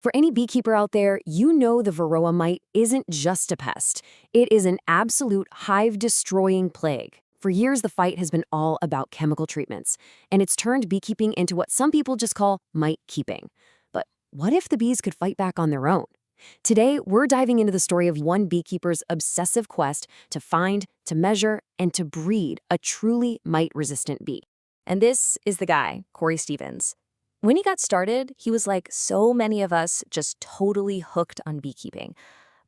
For any beekeeper out there, you know the Varroa mite isn't just a pest. It is an absolute hive-destroying plague. For years, the fight has been all about chemical treatments, and it's turned beekeeping into what some people just call mite keeping. But what if the bees could fight back on their own? Today, we're diving into the story of one beekeeper's obsessive quest to find, to measure, and to breed a truly mite-resistant bee. And this is the guy, Cory Stevens. When he got started, he was like so many of us, just totally hooked on beekeeping.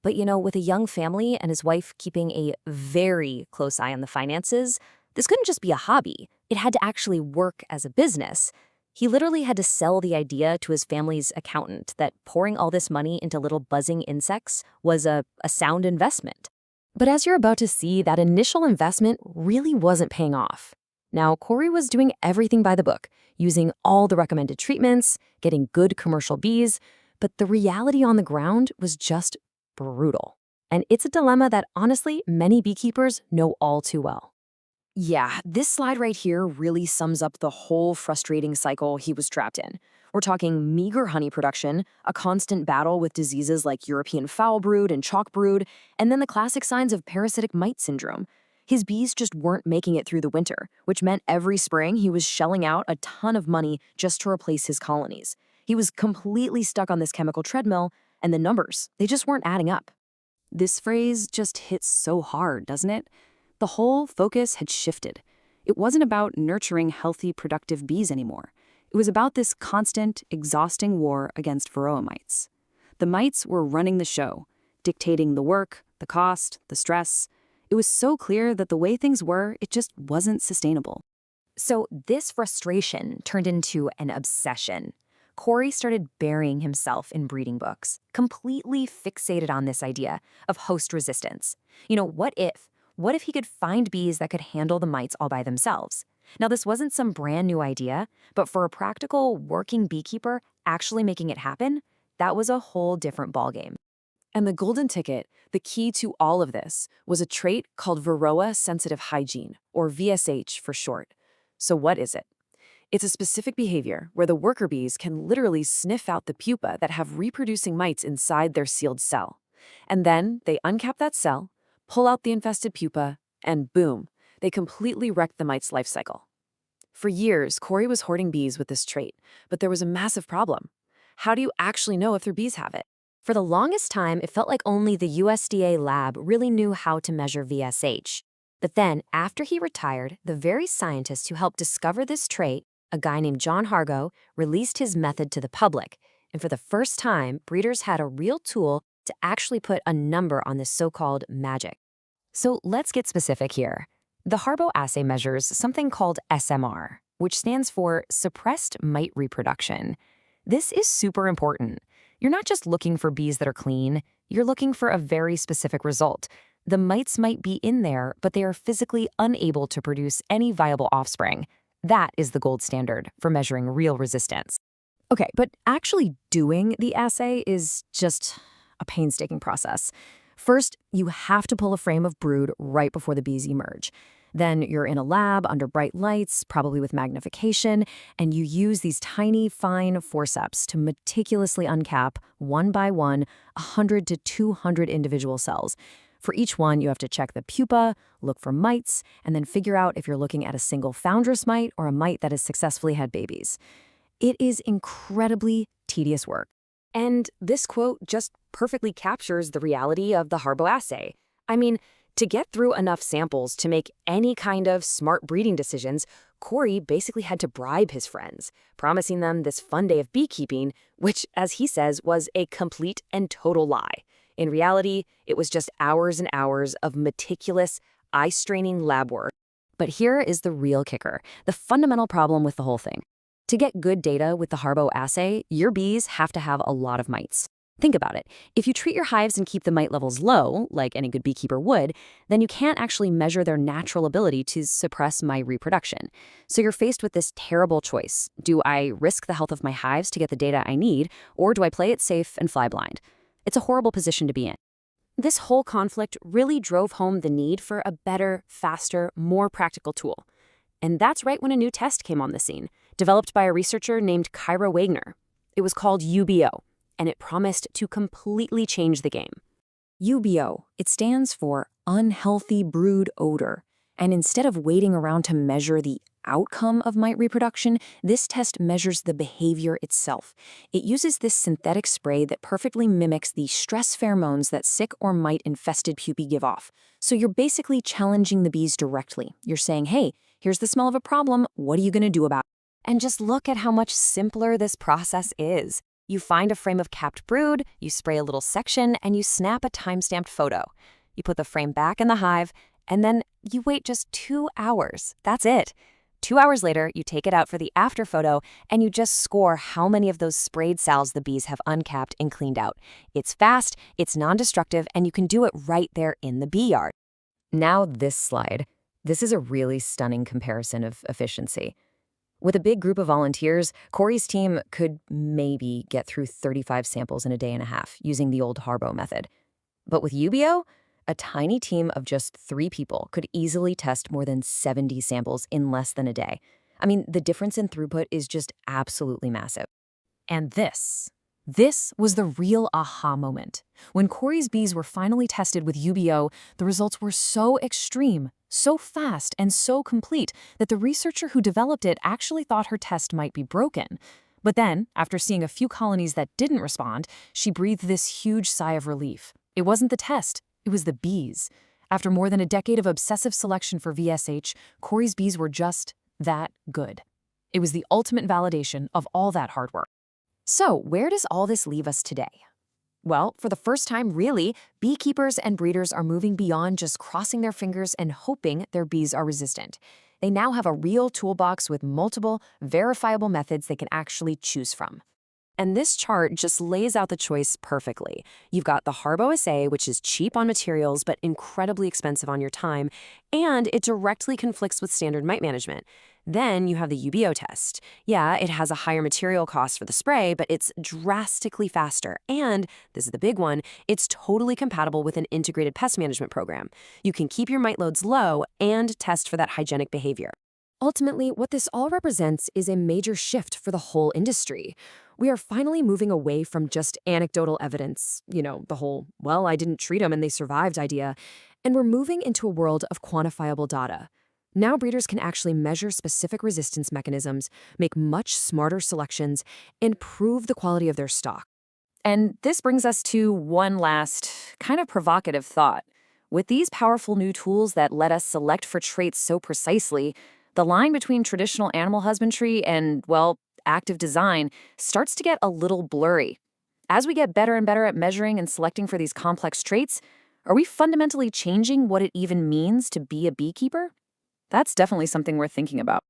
But with a young family and his wife keeping a very close eye on the finances, this couldn't just be a hobby. It had to actually work as a business. He literally had to sell the idea to his family's accountant that pouring all this money into little buzzing insects was a sound investment. But as you're about to see, that initial investment really wasn't paying off. Now, Cory was doing everything by the book, using all the recommended treatments, getting good commercial bees, but the reality on the ground was just brutal. And it's a dilemma that, honestly, many beekeepers know all too well. Yeah, this slide right here really sums up the whole frustrating cycle he was trapped in. We're talking meager honey production, a constant battle with diseases like European foul brood and chalk brood, and then the classic signs of parasitic mite syndrome. His bees just weren't making it through the winter, which meant every spring he was shelling out a ton of money just to replace his colonies. He was completely stuck on this chemical treadmill, and the numbers, they just weren't adding up. This phrase just hits so hard, doesn't it? The whole focus had shifted. It wasn't about nurturing healthy, productive bees anymore. It was about this constant, exhausting war against Varroa mites. The mites were running the show, dictating the work, the cost, the stress. It was so clear that the way things were, it just wasn't sustainable. So this frustration turned into an obsession. Cory started burying himself in breeding books, completely fixated on this idea of host resistance. What if he could find bees that could handle the mites all by themselves? Now, this wasn't some brand new idea, but for a practical, working beekeeper actually making it happen, that was a whole different ballgame. And the golden ticket, the key to all of this, was a trait called Varroa Sensitive Hygiene, or VSH for short. So what is it? It's a specific behavior where the worker bees can literally sniff out the pupa that have reproducing mites inside their sealed cell. And then they uncap that cell, pull out the infested pupa, and boom, they completely wreck the mite's life cycle. For years, Cory was hoarding bees with this trait, but there was a massive problem. How do you actually know if their bees have it? For the longest time, it felt like only the USDA lab really knew how to measure VSH. But then, after he retired, the very scientist who helped discover this trait, a guy named John Harbo, released his method to the public. And for the first time, breeders had a real tool to actually put a number on this so-called magic. So let's get specific here. The Harbo assay measures something called SMR, which stands for suppressed mite reproduction. This is super important. You're not just looking for bees that are clean, you're looking for a very specific result. The mites might be in there, but they are physically unable to produce any viable offspring. That is the gold standard for measuring real resistance. Okay, but actually doing the assay is just a painstaking process. First, you have to pull a frame of brood right before the bees emerge. Then you're in a lab under bright lights, probably with magnification, and you use these tiny, fine forceps to meticulously uncap, one by one, 100 to 200 individual cells. For each one, you have to check the pupa, look for mites, and then figure out if you're looking at a single foundress mite or a mite that has successfully had babies. It is incredibly tedious work. And this quote just perfectly captures the reality of the Harbo assay. I mean, to get through enough samples to make any kind of smart breeding decisions, Cory basically had to bribe his friends, promising them this fun day of beekeeping, which, as he says, was a complete and total lie. In reality, it was just hours and hours of meticulous, eye-straining lab work. But here is the real kicker, the fundamental problem with the whole thing. To get good data with the Harbo assay, your bees have to have a lot of mites. Think about it. If you treat your hives and keep the mite levels low, like any good beekeeper would, then you can't actually measure their natural ability to suppress mite reproduction. So you're faced with this terrible choice. Do I risk the health of my hives to get the data I need, or do I play it safe and fly blind? It's a horrible position to be in. This whole conflict really drove home the need for a better, faster, more practical tool. And that's right when a new test came on the scene, developed by a researcher named Kyra Wagner. It was called UBeeO, and it promised to completely change the game. UBeeO, it stands for unhealthy brood odor. And instead of waiting around to measure the outcome of mite reproduction, this test measures the behavior itself. It uses this synthetic spray that perfectly mimics the stress pheromones that sick or mite-infested pupae give off. So you're basically challenging the bees directly. You're saying, hey, here's the smell of a problem, what are you going to do about it? And just look at how much simpler this process is. You find a frame of capped brood, you spray a little section, and you snap a time-stamped photo. You put the frame back in the hive, and then you wait just 2 hours. That's it. 2 hours later, you take it out for the after photo, and you just score how many of those sprayed cells the bees have uncapped and cleaned out. It's fast, it's non-destructive, and you can do it right there in the bee yard. Now this slide. This is a really stunning comparison of efficiency. With a big group of volunteers, Cory's team could maybe get through 35 samples in a day and a half using the old Harbo method. But with UBeeO, a tiny team of just 3 people could easily test more than 70 samples in less than a day. I mean, the difference in throughput is just absolutely massive. And this was the real aha moment. When Cory's bees were finally tested with UBeeO, the results were so extreme, so fast, and so complete that the researcher who developed it actually thought her test might be broken. But then, after seeing a few colonies that didn't respond, she breathed this huge sigh of relief. It wasn't the test, it was the bees. After more than a decade of obsessive selection for VSH, Cory's bees were just that good. It was the ultimate validation of all that hard work. So, where does all this leave us today? Well, for the first time, really, beekeepers and breeders are moving beyond just crossing their fingers and hoping their bees are resistant. They now have a real toolbox with multiple, verifiable methods they can actually choose from. And this chart just lays out the choice perfectly. You've got the Harbo assay, which is cheap on materials but incredibly expensive on your time, and it directly conflicts with standard mite management. Then you have the UBeeO test. Yeah, it has a higher material cost for the spray, but it's drastically faster. And, this is the big one, it's totally compatible with an integrated pest management program. You can keep your mite loads low and test for that hygienic behavior. Ultimately, what this all represents is a major shift for the whole industry. We are finally moving away from just anecdotal evidence, the whole, well, I didn't treat them and they survived idea, and we're moving into a world of quantifiable data. Now breeders can actually measure specific resistance mechanisms, make much smarter selections, and prove the quality of their stock. And this brings us to one last, kind of provocative thought. With these powerful new tools that let us select for traits so precisely, the line between traditional animal husbandry and, well, active design starts to get a little blurry. As we get better and better at measuring and selecting for these complex traits, are we fundamentally changing what it even means to be a beekeeper? That's definitely something worth thinking about.